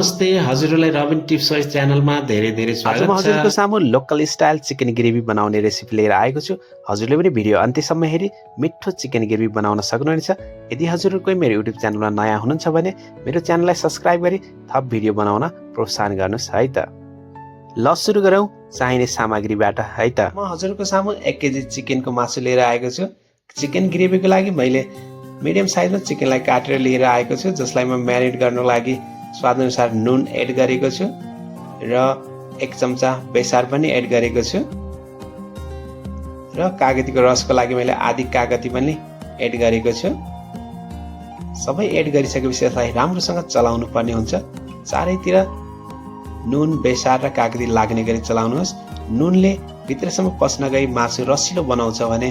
नमस्ते, हजुरलाई Rabin tips wise च्यानलमा धेरै स्वागत छ। आज म हजुरको सामु लोकल स्टाइल चिकन ग्रेभी बनाउने रेसिपी लिएर आएको छु। हजुरले पनि भिडियो अन्त्यसम्म हेरी मिठो चिकन ग्रेभी बनाउन सक्नुहुनेछ। यदि हजुरहरू कोही मेरो युट्युब च्यानलमा नयाँ हुनुहुन्छ भने मेरो च्यानललाई सब्स्क्राइब गरी थप भिडियो बनाउन प्रोत्साहन गर्नुहोस् है त। ल सुरु गरौँ चाहिने सामग्रीबाट है त। म हजुरको सामु 1 केजी चिकनको मासु लिएर आएको छु। चिकन ग्रेभीको लागि मैले मिडियम साइजमा चिकनलाई काटेर लिएर आएको छु, जसलाई म म्यारिनेट गर्नको लागि स्वादअनुसार नुन एड गरेको छु र 1 चम्चा बेसार पनि एड गरेको छु र कागतीको रसको लागि मैले आधी कागती पनि एड गरेको छु। सबै एड गरिसकेपछि यसलाई राम्रोसँग चलाउनु पर्ने हुन्छ। चारैतिर नुन, बेसार र कागती लाग्ने गरी चलाउनुहोस्। नुनले भित्रसम्म पस्न गई मासु रसिलो बनाउँछ भने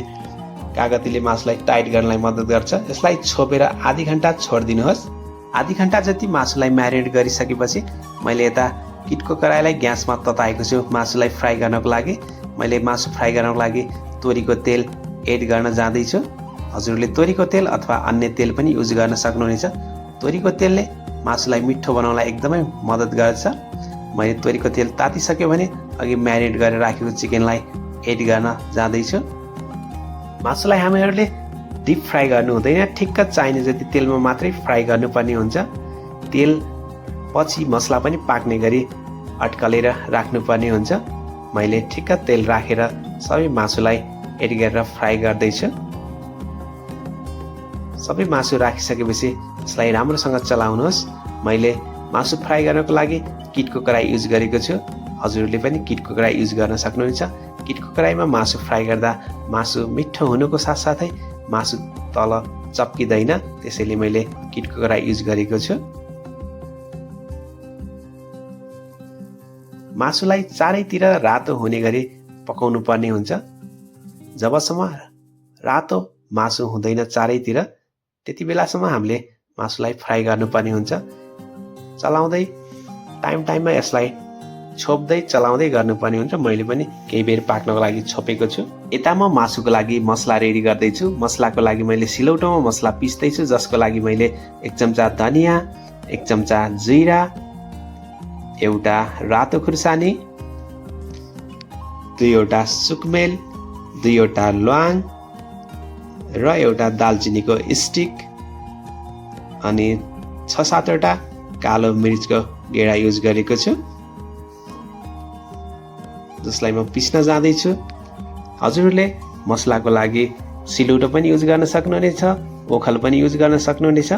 कागतीले मासुलाई टाइट गर्नलाई मद्दत गर्छ। यसलाई छोपेर आधी घण्टा छोडिदिनुहोस्। आधी घण्टा जति मासुलाई म्यारिनेट गरिसकेपछि मैले यता किटको कराईलाई ग्यासमा तताएको छु। मासुलाई फ्राई गर्नको लागि मैले मासु फ्राई गर्नको लागि तोरीको तेल एड गर्न जाँदैछु। हजुरले तोरीको तेल अथवा अन्य तेल पनि युज गर्न सक्नुहुनेछ। तोरीको तेलले मासुलाई मिठो बनाउनलाई एकदमै मद्दत गर्छ। मैले तोरीको तेल तातिसक्यो भने अघि म्यारिनेट गरेर राखेको चिकनलाई एड गर्न जाँदैछु। मासुलाई हामीहरूले डिप फ्राई गर्नु हुँदैन, ठिक्क चाहिने जति तेलमा मात्रै फ्राई गर्नुपर्ने हुन्छ। तेल पछि मसला पनि पाक्ने गरी अड्कलेर राख्नुपर्ने हुन्छ। मैले ठिक्क तेल राखेर सबै मासुलाई एड गरेर फ्राई गर्दैछु। सबै मासु राखिसकेपछि यसलाई राम्रोसँग चलाउनुहोस्। मैले मासु फ्राई गर्नको लागि किटको कराई युज गरेको छु। हजुरहरूले पनि किटको कराई युज गर्न सक्नुहुन्छ। किटको कराईमा मासु फ्राई गर्दा मासु मिठो हुनुको साथसाथै मासु तल चप्किँदैन, त्यसैले मैले किटको कराई युज गरेको छु। मासुलाई चारैतिर रातो हुने गरी पकाउनु पर्ने हुन्छ। जबसम्म रातो मासु हुँदैन चारैतिर, त्यति बेलासम्म हामीले मासुलाई फ्राई गर्नुपर्ने हुन्छ। चलाउँदै टाइममा यसलाई छोप्दै चलाउँदै गर्नुपर्ने हुन्छ। मैले पनि केही बेर पाक्नको लागि छोपेको छु। यता म मासुको लागि मसला रेडी गर्दैछु। मसलाको लागि मैले सिलौटोमा मसला पिस्दैछु, जसको लागि मैले 1 चम्चा धनिया, 1 चम्चा जिरा, एउटा रातो खुर्सानी, 2वटा सुकमेल, 2वटा ल्वाङ र एउटा दालचिनीको स्टिक अनि 6-7वटा कालो मिर्चको गेडा युज गरेको छु, जसलाई म पिस्न जाँदैछु। हजुरहरूले मसलाको लागि सिलौटो पनि युज गर्न सक्नुहुनेछ, ओखल पनि युज गर्न सक्नुहुनेछ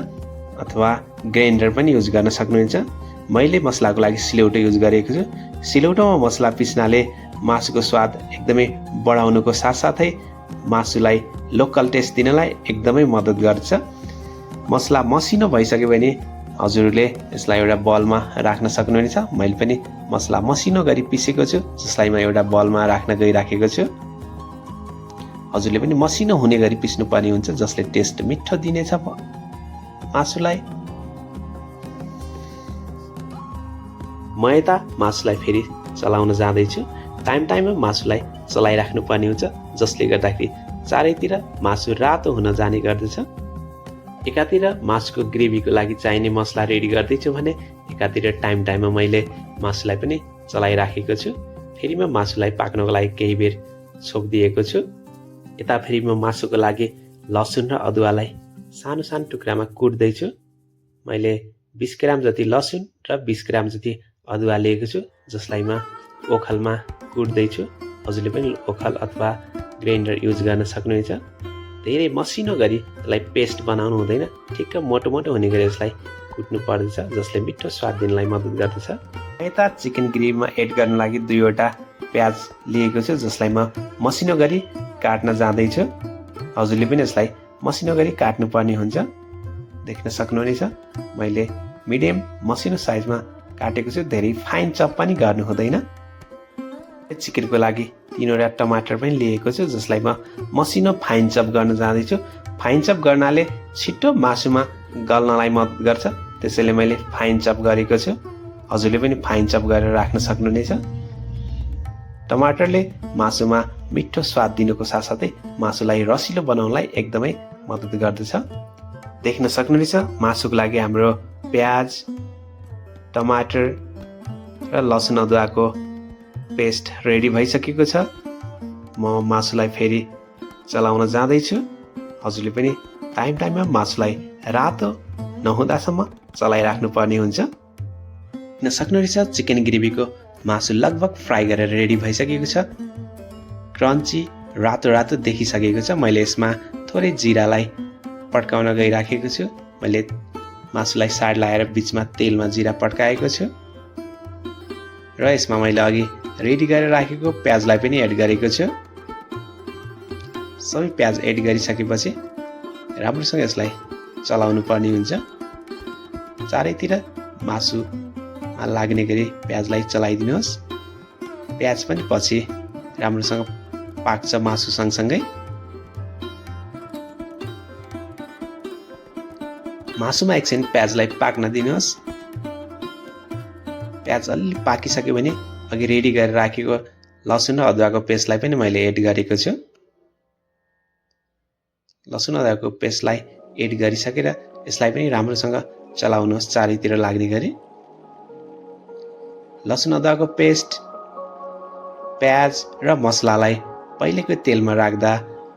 अथवा ग्राइन्डर पनि युज गर्न सक्नुहुनेछ। मैले मसलाको लागि सिलौटो युज गरेको छु। सिलौटोमा मसला पिस्नाले मासुको स्वाद एकदमै बढाउनुको साथसाथै मासुलाई लोकल टेस्ट दिनलाई एकदमै मद्दत गर्छ। मसला मसिनो भइसक्यो भने हजुरहरूले यसलाई एउटा बलमा राख्न सक्नुहुनेछ। मैले पनि मसला मसिनो गरी पिसेको छु, जसलाई म एउटा बलमा राख्न गइराखेको छु। हजुरले पनि मसिनो हुने गरी पिस्नु पर्ने हुन्छ, जसले टेस्ट मिठो दिनेछ मासुलाई। म यता मासुलाई फेरि चलाउन जाँदैछु। टाइममा मासुलाई चलाइराख्नु पर्ने हुन्छ, जसले गर्दाखेरि चारैतिर मासु रातो हुन जाने गर्दछ। एकातिर मासुको ग्रेभीको लागि चाहिने मसला रेडी गर्दैछु भने एकातिर टाइममा मैले मासुलाई पनि चलाइराखेको छु। फेरि म मासुलाई पाक्नको लागि केही बेर छोपिदिएको छु। यता फेरि म मासुको लागि लसुन र अदुवालाई सानो सानो टुक्रामा कुट्दैछु। मैले 20 ग्राम जति लसुन र 20 ग्राम जति अदुवा लिएको छु, जसलाई म ओखलमा कुट्दैछु। हजुरले पनि ओखल अथवा ग्राइन्डर युज गर्न सक्नुहुन्छ। धेरै मसिनो गरी यसलाई पेस्ट बनाउनु हुँदैन, ठिक्क मोटो हुने गरी यसलाई कुट्नु पर्दछ, जसले मिठो स्वाद दिनलाई मद्दत गर्दछ। यता चिकन ग्रेभीमा एड गर्न लागि 2वटा प्याज लिएको छु, जसलाई म मसिनो गरी काट्न जाँदैछु। हजुरले पनि यसलाई मसिनो गरी काट्नु पर्ने हुन्छ। देख्न सक्नुहुनेछ मैले मिडियम मसिनो साइजमा काटेको छु, धेरै फाइन चप पनि गर्नु हुँदैन। चिकनको लागि 3वटा टमाटर पनि लिएको छु, जसलाई म मसिनो फाइन चप गर्न जाँदैछु। फाइन चप गर्नाले छिटो मासुमा गल्नलाई मद्दत गर्छ, त्यसैले मैले फाइन चप गरेको छु। हजुरले पनि फाइन चप गरेर राख्न सक्नुहुनेछ। टमाटरले मासुमा मिठो स्वाद दिनुको साथसाथै मासुलाई रसिलो बनाउनलाई एकदमै मद्दत गर्दछ। देख्न सक्नुहुनेछ मासुको लागि हाम्रो प्याज टमाटर र लसुन अदुवाको पेस्ट रेडी भइसकेको छ। म मासुलाई फेरि चलाउन जाँदैछु। हजुरले पनि टाइममा मासुलाई रातो नहुँदासम्म चलाइराख्नु पर्ने हुन्छ। किन सक्नुहुनेछ चिकन ग्रेभीको मासु लगभग फ्राई गरेर रेडी भइसकेको छ। क्रन्ची रातो देखिसकेको छ। मैले यसमा थोरै जिरालाई पड्काउन गइराखेको छु। मैले मासुलाई साइड लाएर बिचमा तेलमा जिरा पड्काएको छु र यसमा मैले अघि रेडी गरेर राखेको प्याजलाई पनि एड गरेको छु। सबै प्याज एड गरिसकेपछि राम्रोसँग यसलाई चलाउनु पर्ने हुन्छ। चारैतिर मासुमा लाग्ने गरी प्याजलाई चलाइदिनुहोस्। प्याज पनि पछि राम्रोसँग पाक्छ मासु सँगसँगै। मासुमा एकछिन प्याजलाई पाक्न दिनुहोस्। प्याज अलि पाकिसक्यो भने अघि रेडी गरेर राखेको लसुन र अदुवाको पेस्टलाई पनि मैले एड गरेको छु। लसुन अदुवाको पेस्टलाई एड गरिसकेर यसलाई पनि राम्रोसँग चलाउनुहोस् चारैतिर लाग्ने गरी। लसुन अदुवाको पेस्ट, प्याज र मसलालाई पहिलेको तेलमा राख्दा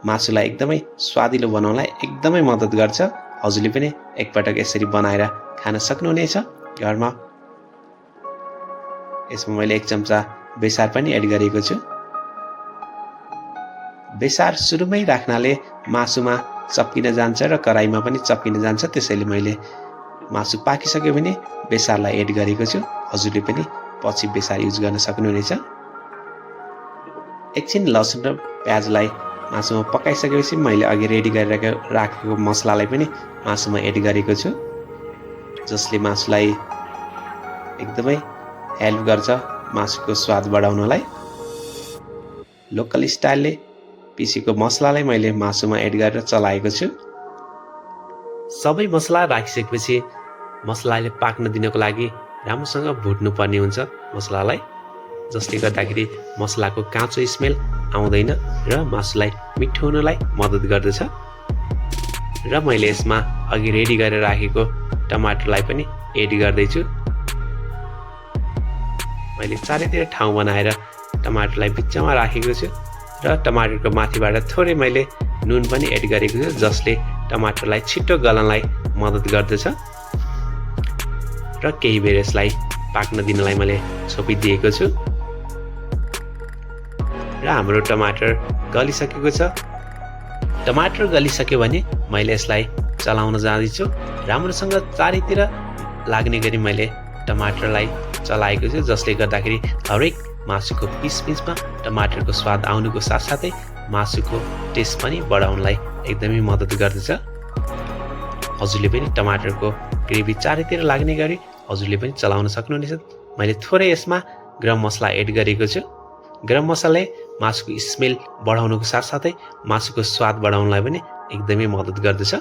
मासुलाई एकदमै स्वादिलो बनाउनलाई एकदमै मद्दत गर्छ। हजुरले पनि एकपटक यसरी बनाएर खान सक्नुहुनेछ घरमा। यसमा मैले 1 चम्चा बेसार पनि एड गरेको छु। बेसार सुरुमै राख्नाले मासुमा चप्किन जान्छ र कराईमा पनि चप्किन जान्छ। त्यसैले मैले मासु पाकिसक्यो भने बेसारलाई एड गरेको छु। हजुरले पनि पछि बेसार युज गर्न सक्नुहुनेछ। एकछिन लसुन र प्याजलाई मासुमा पकाइसकेपछि मैले अघि रेडी गरेर राखेको मसलालाई पनि मासुमा एड गरेको छु, जसले मासुलाई एकदमै हेल्प गर्छ मासुको स्वाद बढाउनलाई। लोकल स्टाइलले पिसेको मसलालाई मैले मासुमा एड गरेर चलाएको छु। सबै मसला राखिसकेपछि मसलाले पाक्न दिनको लागि राम्रोसँग भुट्नु पर्ने हुन्छ मसलालाई, जसले गर्दाखेरि मसलाको काँचो स्मेल आउँदैन र मासुलाई मिठो हुनलाई मद्दत गर्दछ। र मैले यसमा अघि रेडी गरेर राखेको टमाटरलाई पनि एड गर्दैछु। मैले चारैतिर ठाउँ बनाएर टमाटरलाई बिचमा राखेको छु र टमाटरको माथिबाट थोरै मैले नुन पनि एड गरेको छु, जसले टमाटरलाई छिटो गल्नलाई मद्दत गर्दछ। र केही बेर यसलाई पाक्न दिनलाई मैले छोपिदिएको छु र हाम्रो टमाटर गलिसकेको छ। टमाटर गलिसक्यो भने मैले यसलाई चलाउन जाँदैछु। राम्रोसँग चारैतिर लाग्ने गरी मैले टमाटरलाई चलाएको छु, जसले गर्दाखेरि हरेक मासुको पिसमा टमाटरको स्वाद आउनुको साथसाथै मासुको टेस्ट पनि बढाउनलाई एकदमै मद्दत गर्दछ। हजुरले पनि टमाटरको ग्रेभी चारैतिर लाग्ने गरी हजुरले पनि चलाउन सक्नुहुनेछ। मैले थोरै यसमा गरम मसला एड गरेको छु। गरम मसलाले मासुको स्मेल बढाउनुको साथसाथै मासुको स्वाद बढाउनलाई पनि एकदमै मद्दत गर्दछ।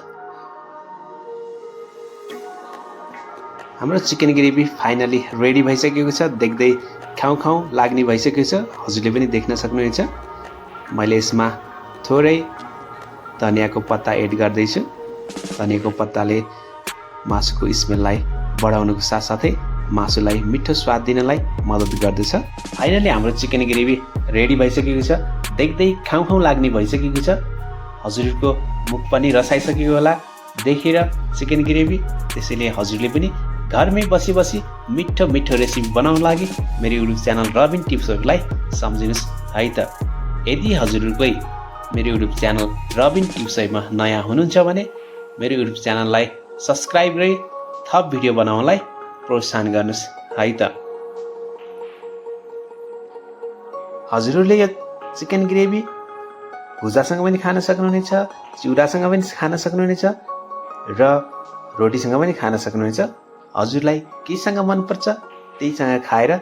हाम्रो चिकन ग्रेभी फाइनली रेडी भइसकेको छ। देख्दै खाउँ लाग्ने भइसकेको छ। हजुरले पनि देख्न सक्नुहुन्छ। मैले यसमा थोरै धनियाको पत्ता एड गर्दैछु। धनियाको पत्ताले मासुको स्मेललाई बढाउनुको साथसाथै मासुलाई मिठो स्वाद दिनलाई मद्दत गर्दछ। फाइनली हाम्रो चिकन ग्रेभी रेडी भइसकेको छ। देख्दै खाउँ लाग्ने भइसकेको छ। हजुरको मुख पनि रसाइसकेको होला देखेर चिकन ग्रेभी। त्यसैले हजुरले पनि घरमै बसी मिठो रेसिपी बनाउन लागि मेरो युट्युब च्यानल रबिन टिप्सहरूलाई सम्झिनुहोस् है त। यदि हजुरकै मेरो युट्युब च्यानल रबिन टिप्समा नयाँ हुनुहुन्छ भने मेरो युट्युब च्यानललाई सब्सक्राइब गरी थप भिडियो बनाउनलाई प्रोत्साहन गर्नुहोस् है त। हजुरहरूले यो चिकन ग्रेभी भुजासँग पनि खान सक्नुहुनेछ, चिउरासँग पनि खान सक्नुहुनेछ र रोटीसँग पनि खान सक्नुहुनेछ। हजुरलाई केसँग मनपर्छ त्यहीसँग खाएर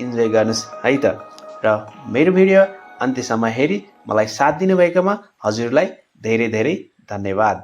इन्जोय गर्नुहोस् है त। र मेरो भिडियो अन्त्यसम्म हेरी मलाई साथ दिनुभएकोमा हजुरलाई धेरै धन्यवाद।